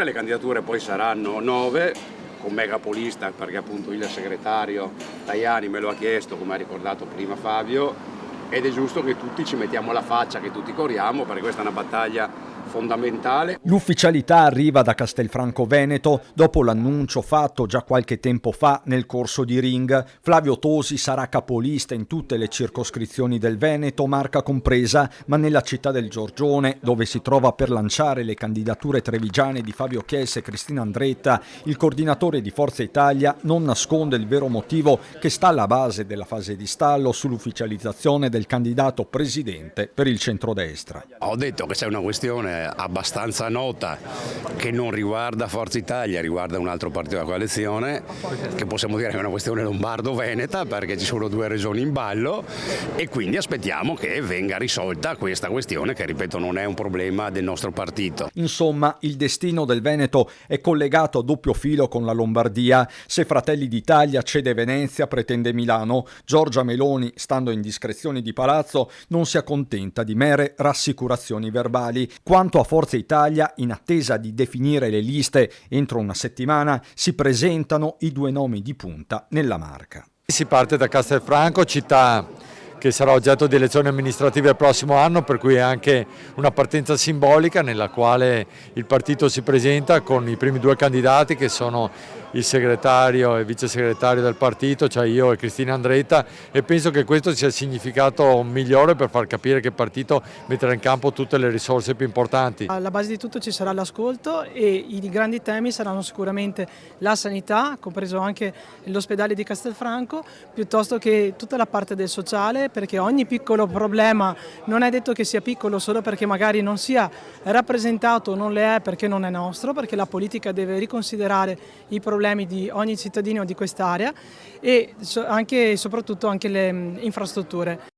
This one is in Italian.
Le candidature poi saranno 9 con megapolista, perché appunto il segretario Tajani me lo ha chiesto, come ha ricordato prima Fabio, ed è giusto che tutti ci mettiamo la faccia, che tutti corriamo, perché questa è una battaglia fondamentale. L'ufficialità arriva da Castelfranco Veneto dopo l'annuncio fatto già qualche tempo fa nel corso di Ring. Flavio Tosi sarà capolista in tutte le circoscrizioni del Veneto, Marca compresa, ma nella città del Giorgione, dove si trova per lanciare le candidature trevigiane di Fabio Chiesa e Cristina Andretta, il coordinatore di Forza Italia non nasconde il vero motivo che sta alla base della fase di stallo sull'ufficializzazione del candidato presidente per il centrodestra. Ho detto che c'è una questione abbastanza nota che non riguarda Forza Italia, riguarda un altro partito della coalizione, che possiamo dire che è una questione lombardo-veneta, perché ci sono due regioni in ballo e quindi aspettiamo che venga risolta questa questione che, ripeto, non è un problema del nostro partito. Insomma, il destino del Veneto è collegato a doppio filo con la Lombardia. Se Fratelli d'Italia cede Venezia, pretende Milano, Giorgia Meloni, stando in discrezioni di palazzo, non si accontenta di mere rassicurazioni verbali. Quanto a Forza Italia, in attesa di definire le liste entro una settimana, si presentano i due nomi di punta nella Marca. Si parte da Castelfranco, città che sarà oggetto di elezioni amministrative il prossimo anno, per cui è anche una partenza simbolica nella quale il partito si presenta con i primi due candidati che sono il segretario e vice segretario del partito, cioè io e Cristina Andretta, e penso che questo sia il significato migliore per far capire che il partito metterà in campo tutte le risorse più importanti. Alla base di tutto ci sarà l'ascolto e i grandi temi saranno sicuramente la sanità, compreso anche l'ospedale di Castelfranco, piuttosto che tutta la parte del sociale, perché ogni piccolo problema non è detto che sia piccolo solo perché magari non sia rappresentato o non le è perché non è nostro, perché la politica deve riconsiderare i problemi di ogni cittadino di quest'area e anche e soprattutto anche le infrastrutture.